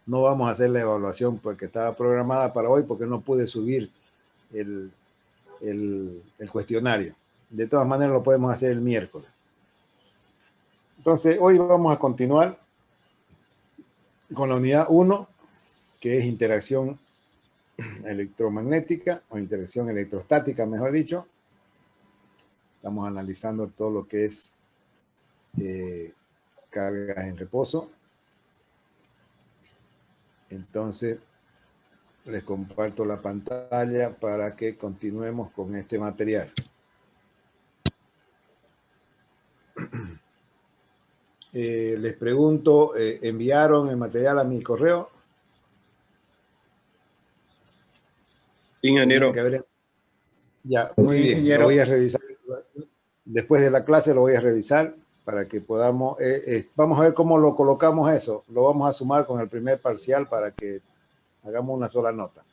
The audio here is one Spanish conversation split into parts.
no vamos a hacer la evaluación porque estaba programada para hoy porque no pude subir el cuestionario. De todas maneras lo podemos hacer el miércoles. Entonces hoy vamos a continuar con la unidad 1, que es interacción electromagnética o interacción electrostática, mejor dicho. Estamos analizando todo lo que es cargas en reposo. Entonces, les comparto la pantalla para que continuemos con este material. Les pregunto, ¿enviaron el material a mi correo? Ingeniero. Ya, muy bien, lo voy a revisar. Después de la clase lo voy a revisar para que podamos, vamos a ver cómo lo colocamos eso. Lo vamos a sumar con el primer parcial para que hagamos una sola nota.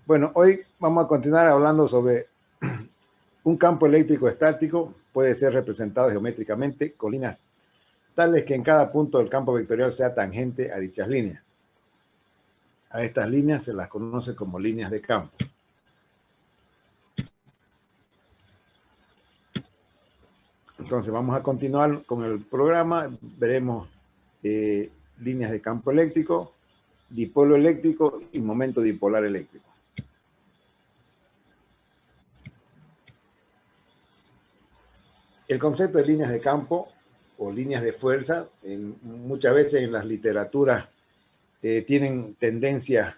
Bueno, hoy vamos a continuar hablando sobre un campo eléctrico estático. Puede ser representado geométricamente con líneas tales que en cada punto del campo vectorial sea tangente a dichas líneas. A estas líneas se las conoce como líneas de campo. Entonces vamos a continuar con el programa. Veremos líneas de campo eléctrico, dipolo eléctrico y momento dipolar eléctrico. El concepto de líneas de campo o líneas de fuerza, muchas veces en las literaturas tienen tendencias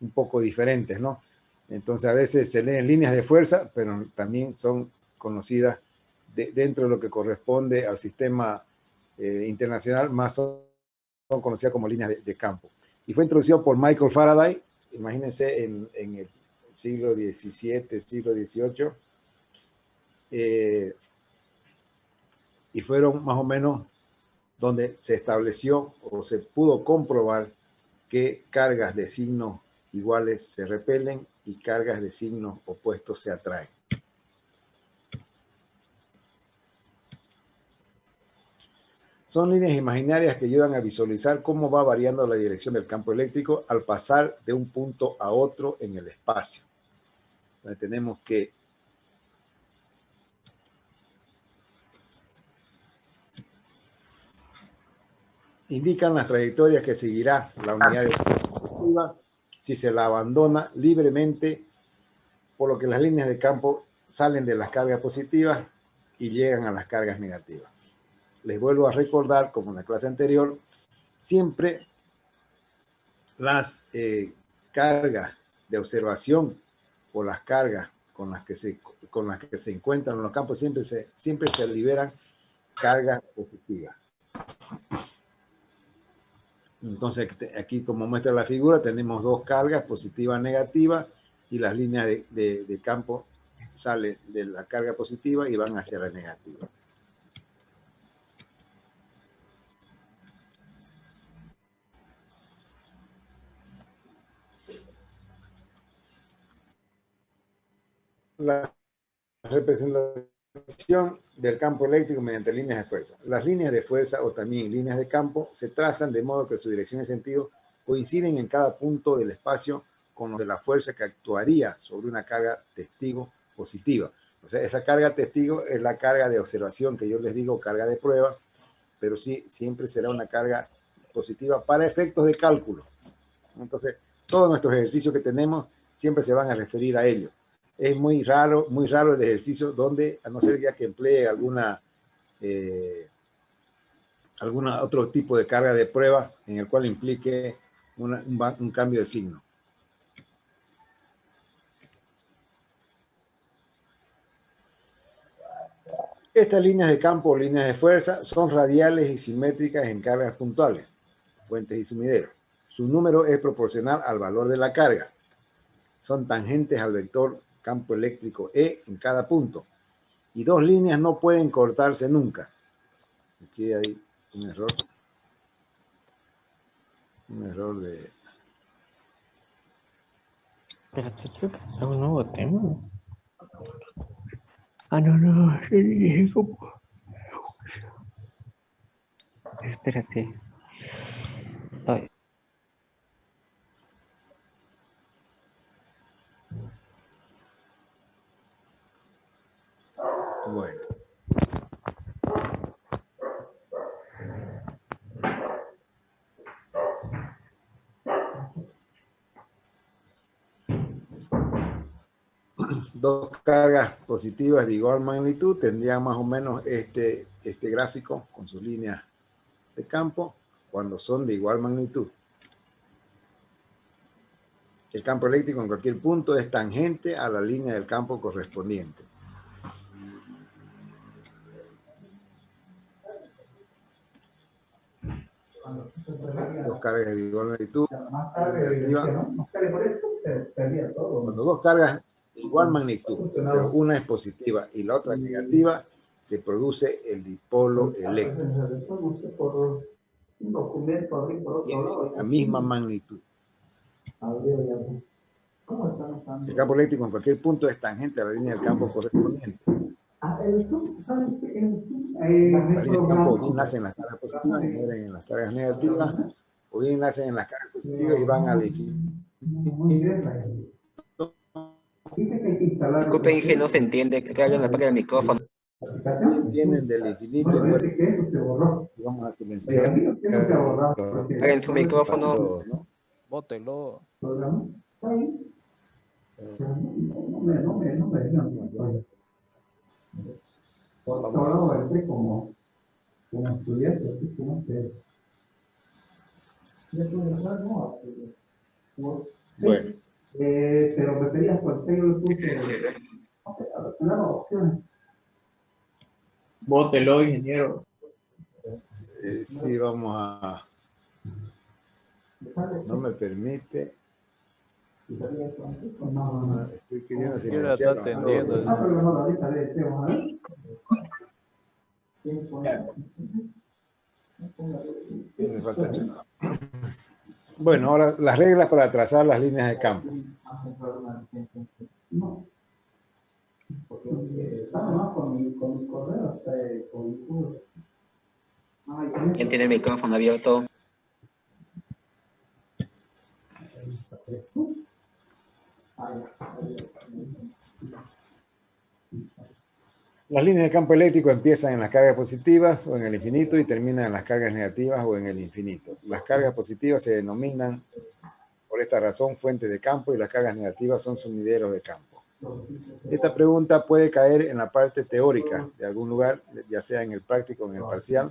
un poco diferentes, ¿no? Entonces a veces se leen líneas de fuerza, pero también son conocidas dentro de lo que corresponde al sistema internacional, más son conocidas como líneas de campo. Y fue introducido por Michael Faraday, imagínense, en el siglo XVII, siglo XVIII, y fueron más o menos donde se estableció o se pudo comprobar que cargas de signos iguales se repelen y cargas de signos opuestos se atraen. Son líneas imaginarias que ayudan a visualizar cómo va variando la dirección del campo eléctrico al pasar de un punto a otro en el espacio. Entonces tenemos que indican las trayectorias que seguirá la unidad electricidad si se la abandona libremente, por lo que las líneas de campo salen de las cargas positivas y llegan a las cargas negativas. Les vuelvo a recordar, como en la clase anterior, siempre las cargas de observación o las cargas con las que se encuentran en los campos siempre se liberan cargas positivas. Entonces aquí, como muestra la figura, tenemos dos cargas, positiva y negativa, y las líneas de campo salen de la carga positiva y van hacia la negativa. La representación del campo eléctrico mediante líneas de fuerza. Las líneas de fuerza o también líneas de campo se trazan de modo que su dirección y sentido coinciden en cada punto del espacio con los de la fuerza que actuaría sobre una carga testigo positiva. O sea, esa carga testigo es la carga de observación que yo les digo, carga de prueba, pero sí, siempre será una carga positiva para efectos de cálculo. Entonces, todos nuestros ejercicios que tenemos siempre se van a referir a ello. Es muy raro el ejercicio donde, a no ser ya que emplee alguna otro tipo de carga de prueba en el cual implique un cambio de signo. Estas líneas de campo o líneas de fuerza son radiales y simétricas en cargas puntuales, fuentes y sumideros. Su número es proporcional al valor de la carga. Son tangentes al vector campo eléctrico E en cada punto. Y dos líneas no pueden cortarse nunca. Aquí hay un error. Un error de... Pero creo que es un nuevo tema. Ah, no, dije como... Espérate. Ay. Bueno. Dos cargas positivas de igual magnitud tendrían más o menos este gráfico con sus líneas de campo cuando son de igual magnitud. El campo eléctrico en cualquier punto es tangente a la línea del campo correspondiente. Dos cargas de igual magnitud. Cuando dos cargas de igual magnitud, pero una es positiva y la otra negativa, se produce el dipolo eléctrico. Tiene la misma magnitud. El campo eléctrico en cualquier punto es tangente a la línea del campo correspondiente. Las líneas del campo o bien nacen en las cargas positivas y mueren en las cargas negativas, o bien nacen en las cargas positivas y van al infinito. Disculpe, Inge, no se entiende. Que alguien apague el micrófono. Vienen del infinito y vamos a silenciar. Apaguen su micrófono. Todos, ¿no? Bótelo. Bueno. Pero preferías por Facebook. Bótelo, ingeniero. Sí, vamos a... No me permite. No, estoy queriendo silenciar. Está atendiendo. Bueno, ahora las reglas para trazar las líneas de campo. ¿Quién tiene el micrófono abierto? Las líneas de campo eléctrico empiezan en las cargas positivas o en el infinito y terminan en las cargas negativas o en el infinito. Las cargas positivas se denominan, por esta razón, fuentes de campo y las cargas negativas son sumideros de campo. Esta pregunta puede caer en la parte teórica de algún lugar, ya sea en el práctico o en el parcial.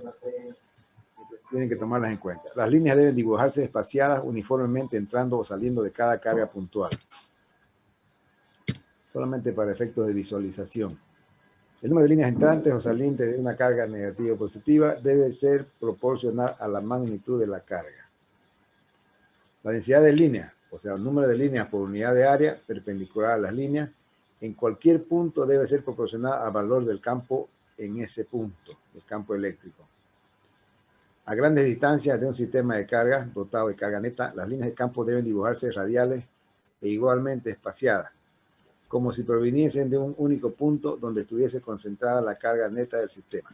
Tienen que tomarlas en cuenta. Las líneas deben dibujarse espaciadas uniformemente entrando o saliendo de cada carga puntual. Solamente para efectos de visualización. El número de líneas entrantes o salientes de una carga negativa o positiva debe ser proporcional a la magnitud de la carga. La densidad de líneas, o sea, el número de líneas por unidad de área perpendicular a las líneas, en cualquier punto debe ser proporcional al valor del campo en ese punto, el campo eléctrico. A grandes distancias de un sistema de cargas dotado de carga neta, las líneas de campo deben dibujarse radiales e igualmente espaciadas, como si proviniesen de un único punto donde estuviese concentrada la carga neta del sistema.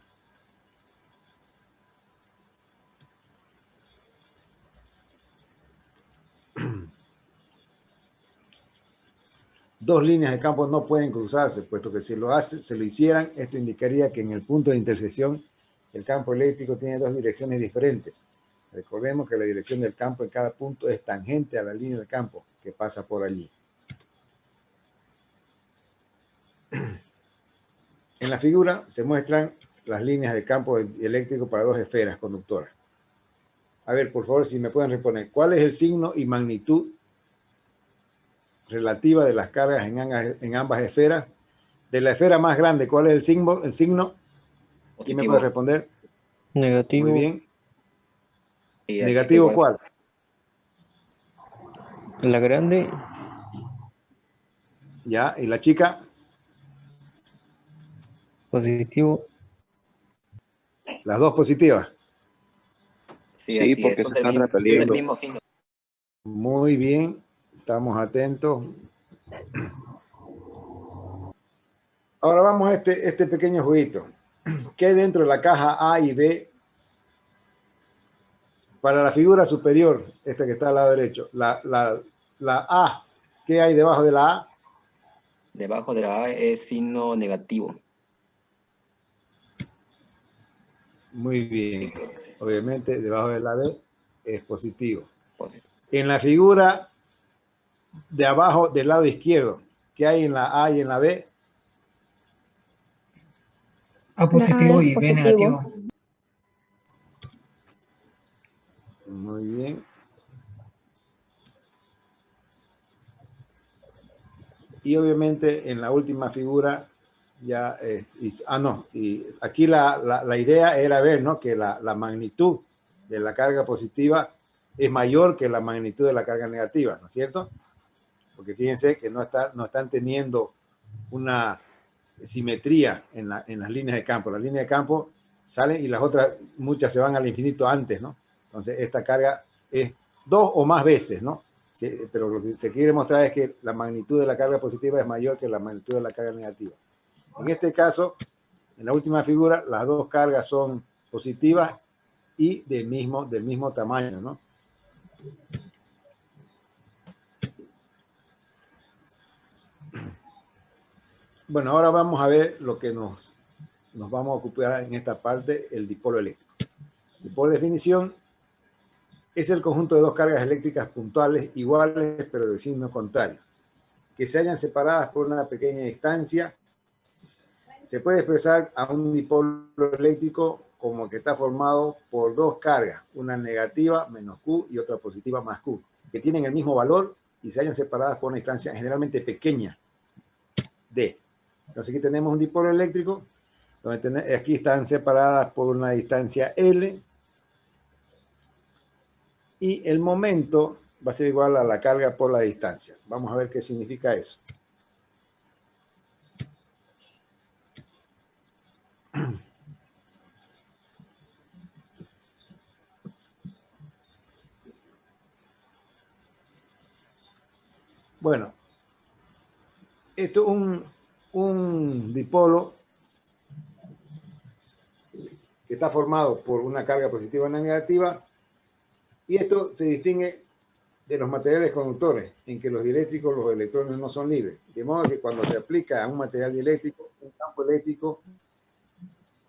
Dos líneas de campo no pueden cruzarse, puesto que si se lo hicieran, esto indicaría que en el punto de intersección el campo eléctrico tiene dos direcciones diferentes. Recordemos que la dirección del campo en cada punto es tangente a la línea de campo que pasa por allí. En la figura se muestran las líneas de campo eléctrico para dos esferas conductoras. A ver, por favor, si me pueden responder, ¿cuál es el signo y magnitud relativa de las cargas en ambas esferas? De la esfera más grande, ¿cuál es el signo? ¿Quién me puede responder? Negativo. Muy bien. Y ¿Negativo cuál? La grande. Ya, ¿y la chica? Positivo. Las dos positivas. Sí, porque se están repeliendo. Es el mismo signo. Muy bien, estamos atentos. Ahora vamos a este pequeño jueguito. ¿Qué hay dentro de la caja A y B? Para la figura superior, esta que está al lado derecho, la A, ¿qué hay debajo de la A? Debajo de la A es signo negativo. Muy bien. Obviamente, debajo de la B es positivo. Positivo. En la figura de abajo del lado izquierdo, ¿qué hay en la A y en la B? A positivo y B positivo. negativo. Muy bien. Y obviamente en la última figura ya, y aquí la idea era ver, ¿no? Que la magnitud de la carga positiva es mayor que la magnitud de la carga negativa, ¿no es cierto? Porque fíjense que no están teniendo una simetría en las líneas de campo. Las líneas de campo salen y las otras, muchas se van al infinito antes, ¿no? Entonces esta carga es 2 o más veces, ¿no? Pero lo que se quiere mostrar es que la magnitud de la carga positiva es mayor que la magnitud de la carga negativa. En este caso, en la última figura, las dos cargas son positivas y del mismo tamaño, ¿no? Bueno, ahora vamos a ver lo que nos vamos a ocupar en esta parte, el dipolo eléctrico. Y por definición, es el conjunto de dos cargas eléctricas puntuales iguales, pero de signo contrario, que se hallan separadas por una pequeña distancia. Se puede expresar a un dipolo eléctrico como que está formado por dos cargas, una negativa menos Q y otra positiva más Q, que tienen el mismo valor y se hallan separadas por una distancia generalmente pequeña, D. Entonces aquí tenemos un dipolo eléctrico, donde aquí están separadas por una distancia L, y el momento va a ser igual a la carga por la distancia. Vamos a ver qué significa eso. Bueno, esto es un dipolo que está formado por una carga positiva y una negativa, y esto se distingue de los materiales conductores, en que los dieléctricos, los electrones no son libres. De modo que cuando se aplica a un material dieléctrico, un campo eléctrico,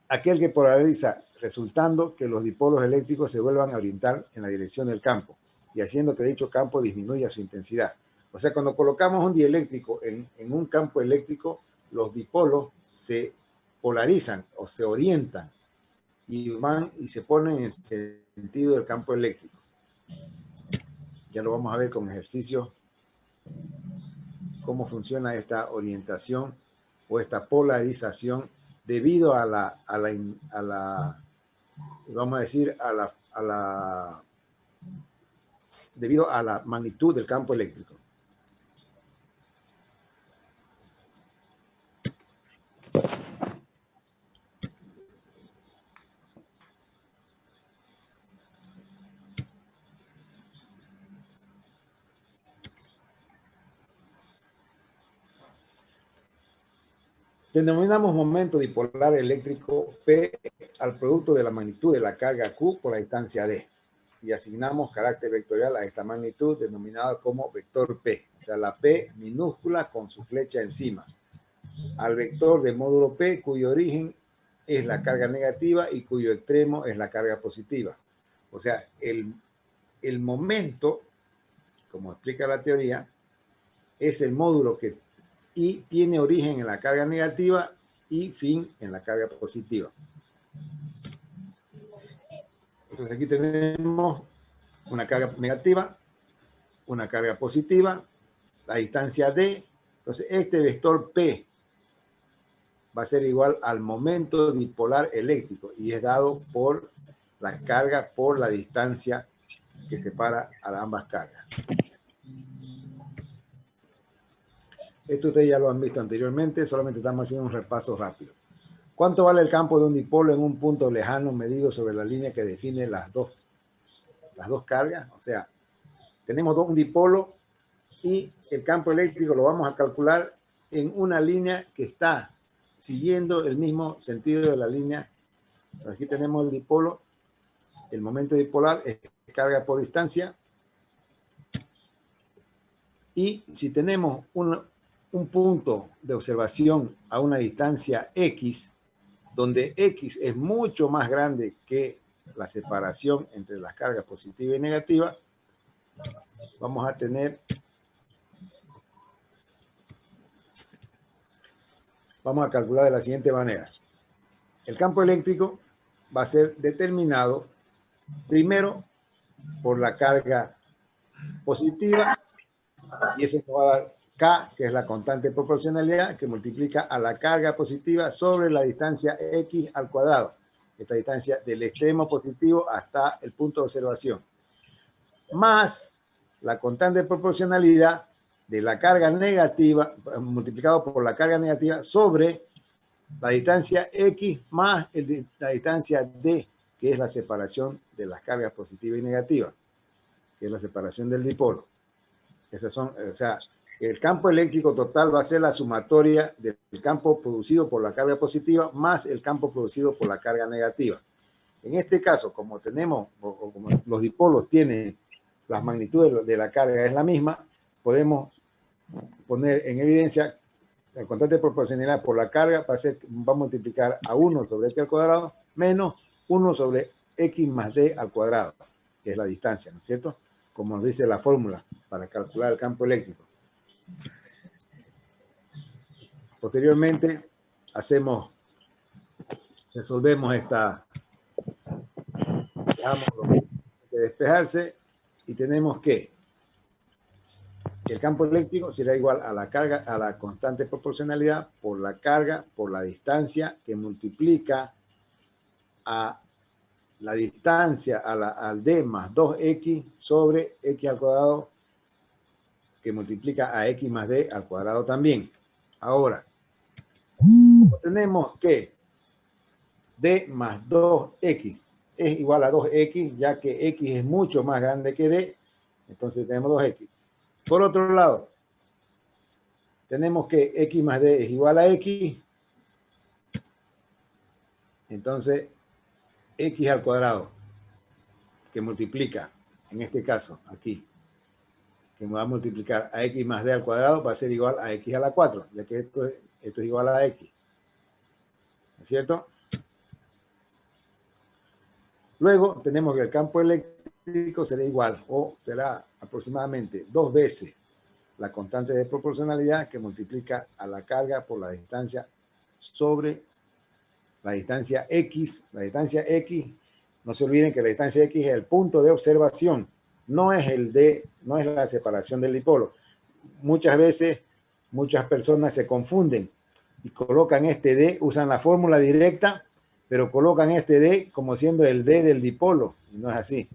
aquel que polariza, resultando que los dipolos eléctricos se vuelvan a orientar en la dirección del campo, y haciendo que dicho campo disminuya su intensidad. O sea, cuando colocamos un dieléctrico en un campo eléctrico, los dipolos se polarizan o se orientan y van y se ponen en el sentido del campo eléctrico. Ya lo vamos a ver con ejercicios, cómo funciona esta orientación o esta polarización debido a la vamos a decir, debido a la magnitud del campo eléctrico. Denominamos momento dipolar eléctrico P al producto de la magnitud de la carga Q por la distancia D. Y asignamos carácter vectorial a esta magnitud denominada como vector P. O sea, la P minúscula con su flecha encima. Al vector de módulo P, cuyo origen es la carga negativa y cuyo extremo es la carga positiva. O sea, el momento, como explica la teoría, es el módulo que tiene origen en la carga negativa y fin en la carga positiva. Entonces aquí tenemos una carga negativa, una carga positiva, la distancia D. Entonces este vector P va a ser igual al momento dipolar eléctrico y es dado por la carga por la distancia que separa a ambas cargas. Esto ustedes ya lo han visto anteriormente, solamente estamos haciendo un repaso rápido. ¿Cuánto vale el campo de un dipolo en un punto lejano medido sobre la línea que define las dos cargas? O sea, tenemos un dipolo y el campo eléctrico lo vamos a calcular en una línea que está siguiendo el mismo sentido de la línea. Aquí tenemos el dipolo, el momento dipolar es carga por distancia. Y si tenemos un punto de observación a una distancia X, donde X es mucho más grande que la separación entre las cargas positiva y negativa, vamos a tener, vamos a calcular de la siguiente manera. El campo eléctrico va a ser determinado primero por la carga positiva, y eso nos va a dar K, que es la constante de proporcionalidad, que multiplica a la carga positiva sobre la distancia X al cuadrado. Esta distancia del extremo positivo hasta el punto de observación. Más la constante de proporcionalidad de la carga negativa, multiplicado por la carga negativa sobre la distancia X más la distancia D, que es la separación de las cargas positivas y negativas, que es la separación del dipolo. Esas son, o sea, el campo eléctrico total va a ser la sumatoria del campo producido por la carga positiva más el campo producido por la carga negativa. En este caso, como tenemos, o como los dipolos tienen las magnitudes de la carga es la misma, podemos poner en evidencia la constante de proporcionalidad por la carga va a multiplicar a 1 sobre x al cuadrado menos 1 sobre x más d al cuadrado, que es la distancia, ¿no es cierto? Como nos dice la fórmula para calcular el campo eléctrico. Posteriormente, resolvemos dejamos de despejarse y tenemos que el campo eléctrico será igual a la carga, a la constante de proporcionalidad por la carga, por la distancia, que multiplica a la distancia al d más 2x sobre x al cuadrado, que multiplica a x más d al cuadrado también. Ahora, como tenemos que d más 2x es igual a 2x, ya que x es mucho más grande que d, entonces tenemos 2x. Por otro lado, tenemos que x más d es igual a x, entonces x al cuadrado, que multiplica, en este caso, aquí, que me va a multiplicar a x más d al cuadrado, va a ser igual a x a la 4, ya que esto es igual a x. ¿No es cierto? Luego tenemos que el campo eléctrico será igual, o será aproximadamente 2 veces la constante de proporcionalidad, que multiplica a la carga por la distancia sobre la distancia X. La distancia X, no se olviden que la distancia X es el punto de observación, no es el D, no es la separación del dipolo. Muchas veces, muchas personas se confunden y colocan este D, usan la fórmula directa, pero colocan este D como siendo el D del dipolo, y no es así.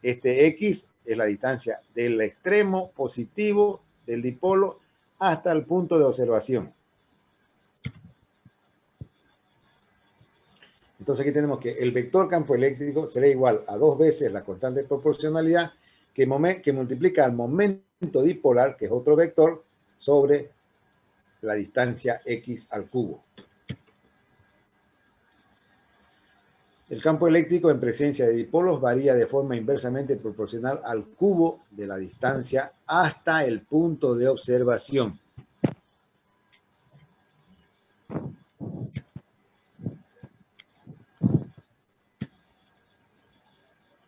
Este X es la distancia del extremo positivo del dipolo hasta el punto de observación. Entonces aquí tenemos que el vector campo eléctrico será igual a 2 veces la constante de proporcionalidad que multiplica al momento dipolar, que es otro vector, sobre la distancia x al cubo. El campo eléctrico en presencia de dipolos varía de forma inversamente proporcional al cubo de la distancia hasta el punto de observación.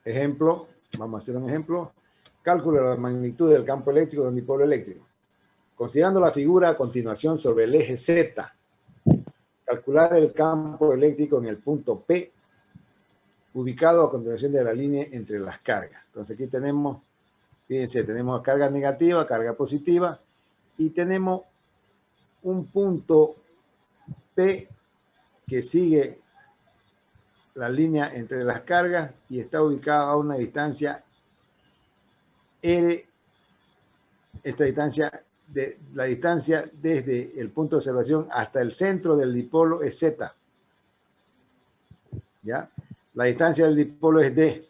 Ejemplo, vamos a hacer un ejemplo. Cálculo de la magnitud del campo eléctrico de un dipolo eléctrico. Considerando la figura a continuación sobre el eje Z, calcular el campo eléctrico en el punto P, ubicado a continuación de la línea entre las cargas. Entonces aquí tenemos, fíjense, tenemos carga negativa, carga positiva, y tenemos un punto P que sigue la línea entre las cargas y está ubicado a una distancia R. Esta distancia, la distancia desde el punto de observación hasta el centro del dipolo es Z. ¿Ya? La distancia del dipolo es D.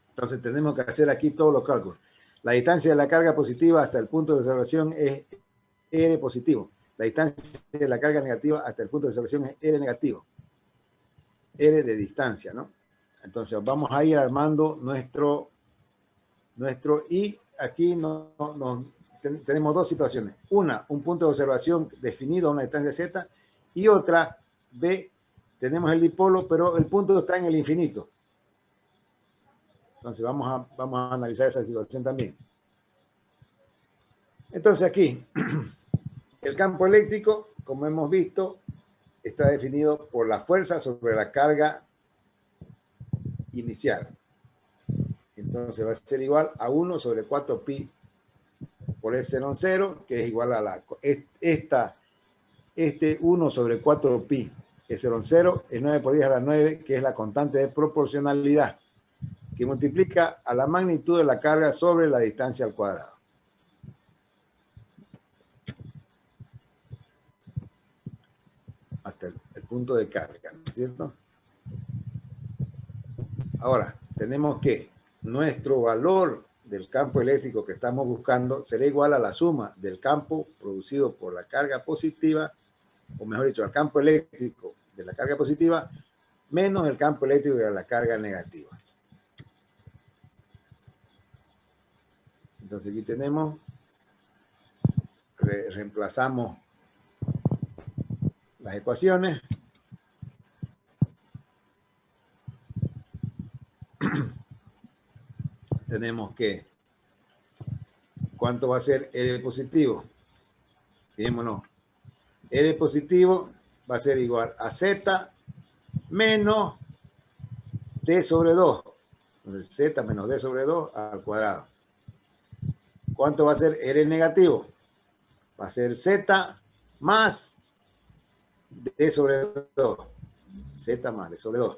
Entonces tenemos que hacer aquí todos los cálculos. La distancia de la carga positiva hasta el punto de observación es R positivo. La distancia de la carga negativa hasta el punto de observación es R negativo. R de distancia, ¿no? Entonces vamos a ir armando nuestro y aquí tenemos dos situaciones. Una, un punto de observación definido a una distancia Z, y otra, B, tenemos el dipolo, pero el punto está en el infinito. Entonces vamos a analizar esa situación también. Entonces aquí, el campo eléctrico, como hemos visto, está definido por la fuerza sobre la carga inicial. Entonces va a ser igual a 1 sobre 4 pi por epsilon 0, que es igual a la... Este 1 sobre 4 pi epsilon 0 es 9 por 10 a la 9, que es la constante de proporcionalidad, que multiplica a la magnitud de la carga sobre la distancia al cuadrado. Hasta el punto de carga, ¿no es cierto? Ahora, tenemos que nuestro valor del campo eléctrico que estamos buscando será igual a la suma del campo producido por la carga positiva, o mejor dicho, al campo eléctrico de la carga positiva, menos el campo eléctrico de la carga negativa. Entonces aquí tenemos, reemplazamos las ecuaciones. Tenemos que, ¿cuánto va a ser R positivo? Fijémonos, R positivo va a ser igual a Z menos D sobre 2. Entonces, Z menos D sobre 2 al cuadrado. ¿Cuánto va a ser R negativo? Va a ser Z más D sobre 2. Z más D sobre 2.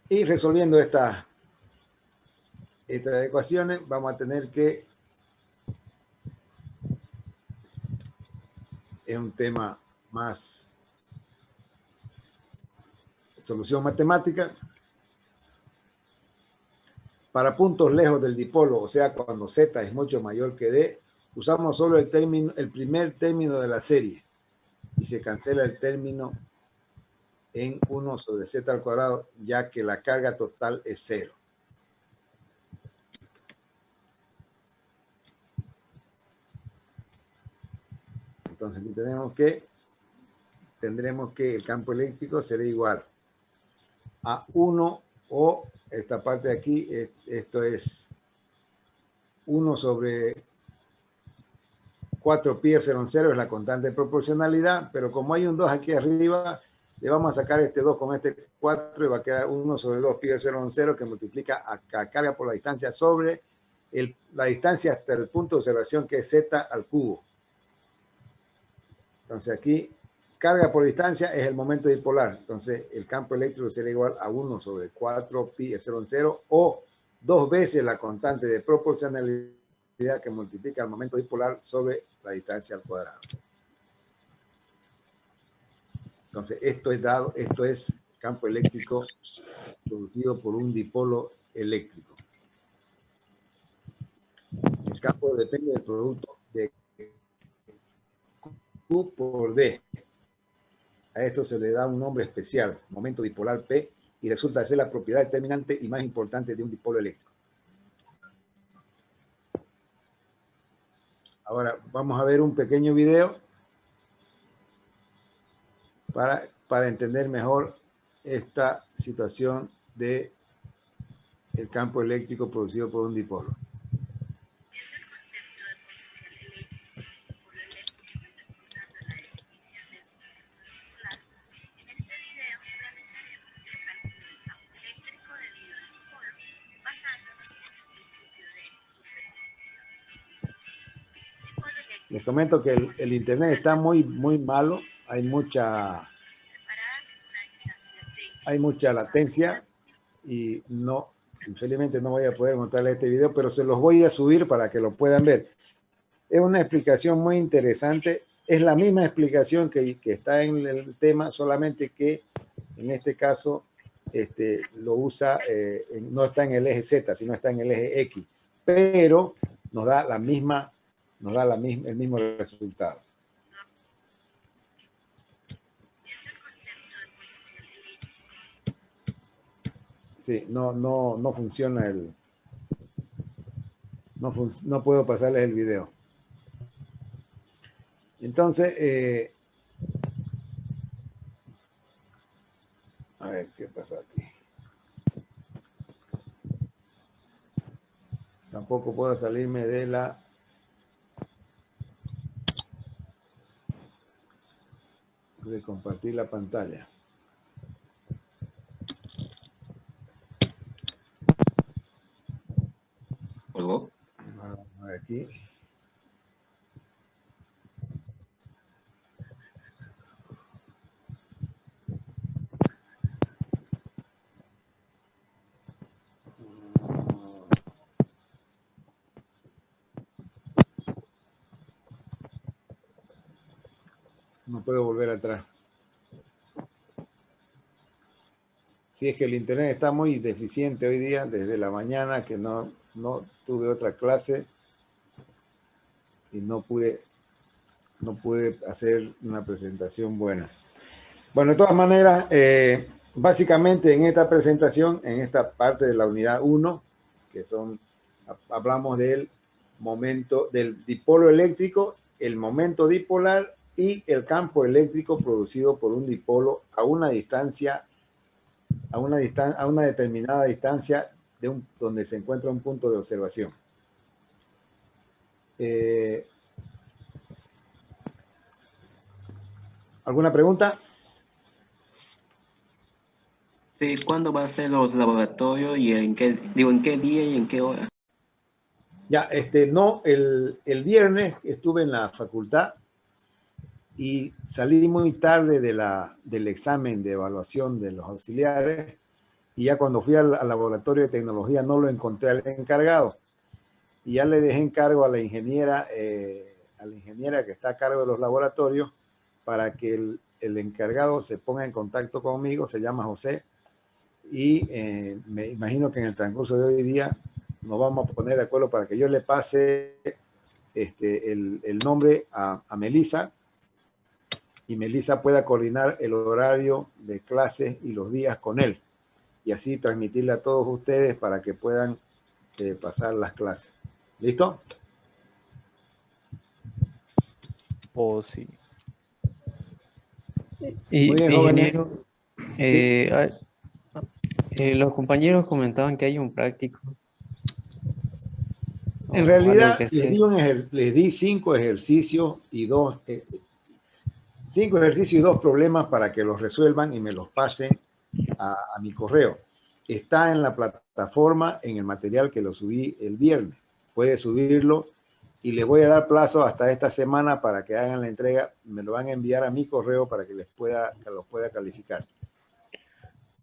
Y resolviendo estas ecuaciones, vamos a tener que, es un tema más solución matemática. Para puntos lejos del dipolo, o sea, cuando Z es mucho mayor que D, usamos solo el primer término de la serie y se cancela el término en 1 sobre Z al cuadrado, ya que la carga total es 0. Entonces aquí tendremos que el campo eléctrico será igual a 1, o esta parte de aquí, esto es 1 sobre 4 pi epsilon 0, es la constante de proporcionalidad, pero como hay un 2 aquí arriba, le vamos a sacar este 2 con este 4 y va a quedar 1 sobre 2 pi epsilon 0, que multiplica a carga por la distancia sobre la distancia hasta el punto de observación, que es Z al cubo. Entonces aquí, carga por distancia es el momento dipolar. Entonces el campo eléctrico será igual a 1 sobre 4 pi epsilon 0, o 2 veces la constante de proporcionalidad que multiplica el momento dipolar sobre la distancia al cuadrado. Entonces esto es campo eléctrico producido por un dipolo eléctrico. El campo depende del producto de Q por D. A esto se le da un nombre especial, momento dipolar P, y resulta ser la propiedad determinante y más importante de un dipolo eléctrico. Ahora vamos a ver un pequeño video para entender mejor esta situación de el campo eléctrico producido por un dipolo. Les comento que el internet está muy malo, hay mucha latencia y no, infelizmente no voy a poder mostrarles este video, pero se los voy a subir para que lo puedan ver. Es una explicación muy interesante, es la misma explicación que está en el tema, solamente que en este caso lo usa, no está en el eje Z, sino está en el eje X, pero nos da el mismo resultado. Sí, no funciona no puedo pasarles el video. Entonces, a ver, ¿qué pasa aquí? Tampoco puedo salirme de compartir la pantalla. ¿Colgó? Vamos a ver aquí. No puedo volver atrás. Si es que el internet está muy deficiente hoy día, desde la mañana que no tuve otra clase y no pude hacer una presentación buena. Bueno, de todas maneras, básicamente en esta presentación, en esta parte de la unidad 1, que hablamos del momento del dipolo eléctrico, el momento dipolar y el campo eléctrico producido por un dipolo a una distancia, a una determinada distancia donde se encuentra un punto de observación. ¿Alguna pregunta? Sí, ¿cuándo va a ser los laboratorios y en qué día y en qué hora? Ya, no, el viernes estuve en la facultad y salí muy tarde del examen de evaluación de los auxiliares y ya cuando fui al laboratorio de tecnología no lo encontré al encargado y ya le dejé encargo a la ingeniera que está a cargo de los laboratorios para que el encargado se ponga en contacto conmigo, se llama José, y me imagino que en el transcurso de hoy día nos vamos a poner de acuerdo para que yo le pase el nombre a Melissa y Melissa pueda coordinar el horario de clases y los días con él y así transmitirle a todos ustedes para que puedan pasar las clases. ¿Listo? o sí. Muy bien, Ingeniero, Sí. los compañeros comentaban que hay un práctico. En O algo realidad que les di 5 ejercicios y 2 problemas para que los resuelvan y me los pasen a mi correo. Está en la plataforma, en el material que lo subí el viernes. Puede subirlo y les voy a dar plazo hasta esta semana para que hagan la entrega. Me lo van a enviar a mi correo para que los pueda calificar.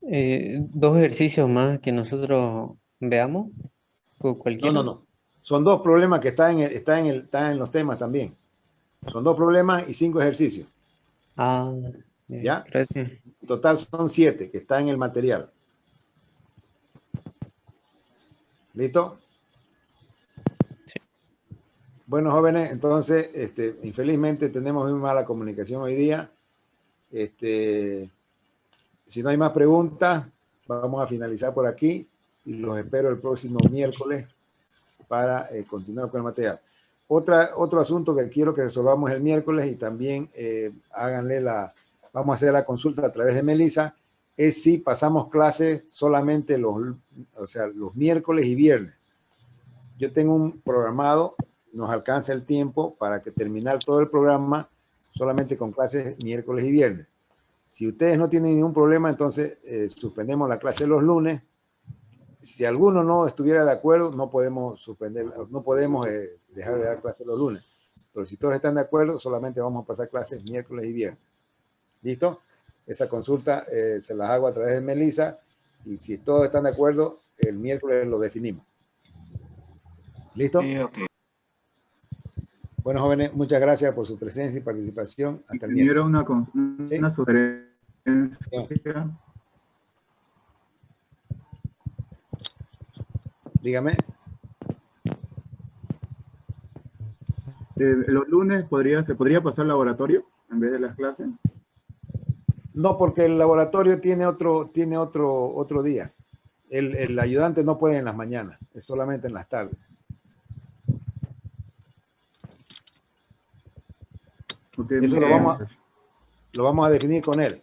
2 ejercicios más que nosotros veamos, o cualquiera. No. Son 2 problemas que están en los temas también. Son 2 problemas y 5 ejercicios. ¿Ya? Gracias. En total son 7 que están en el material. ¿Listo? Sí. Bueno, jóvenes, entonces, infelizmente tenemos muy mala comunicación hoy día. Si no hay más preguntas, vamos a finalizar por aquí y los espero el próximo miércoles para continuar con el material. Otro asunto que quiero que resolvamos el miércoles y también vamos a hacer la consulta a través de Melissa, es si pasamos clases solamente los miércoles y viernes. Yo tengo un programado, nos alcanza el tiempo para que terminar todo el programa solamente con clases miércoles y viernes. Si ustedes no tienen ningún problema, entonces suspendemos la clase los lunes. Si alguno no estuviera de acuerdo, no podemos dejar de dar clases los lunes. Pero si todos están de acuerdo, solamente vamos a pasar clases miércoles y viernes. ¿Listo? Esa consulta se las hago a través de Melissa y si todos están de acuerdo, el miércoles lo definimos. ¿Listo? Sí, ok. Bueno, jóvenes, muchas gracias por su presencia y participación. Hasta el miércoles. Una sugerencia. Dígame. Los lunes se podría pasar laboratorio en vez de las clases. No, porque el laboratorio tiene otro día. El ayudante no puede en las mañanas, es solamente en las tardes. Ok, Eso muchas lo gracias. vamos a definir con él.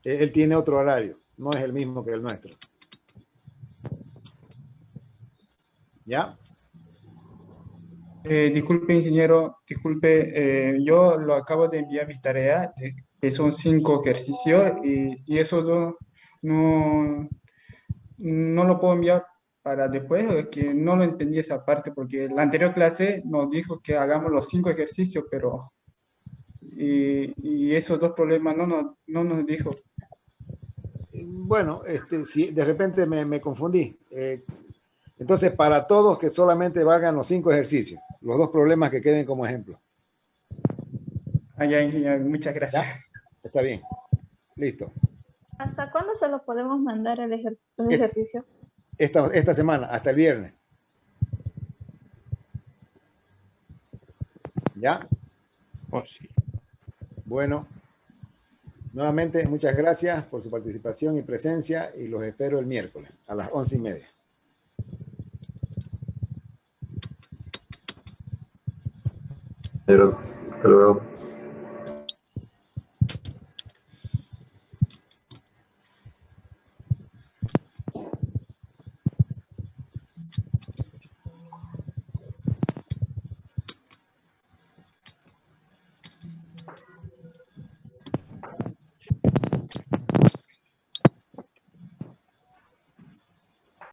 Él tiene otro horario, no es el mismo que el nuestro. ¿Ya? Disculpe, ingeniero, disculpe, yo lo acabo de enviar mi tarea, que son 5 ejercicios, y eso no, no lo puedo enviar para después, es que no lo entendí esa parte, porque la anterior clase nos dijo que hagamos los 5 ejercicios, pero y esos dos problemas no nos dijo. Bueno, si de repente me confundí. Entonces, para todos que solamente valgan los 5 ejercicios, los 2 problemas que queden como ejemplo. Allá, ingeniero, muchas gracias. ¿Ya? Está bien. Listo. ¿Hasta cuándo se lo podemos mandar el Et- ejercicio? Esta semana, hasta el viernes. ¿Ya? Oh, sí. Bueno, nuevamente muchas gracias por su participación y presencia y los espero el miércoles a las 11:30. Pero, hasta luego.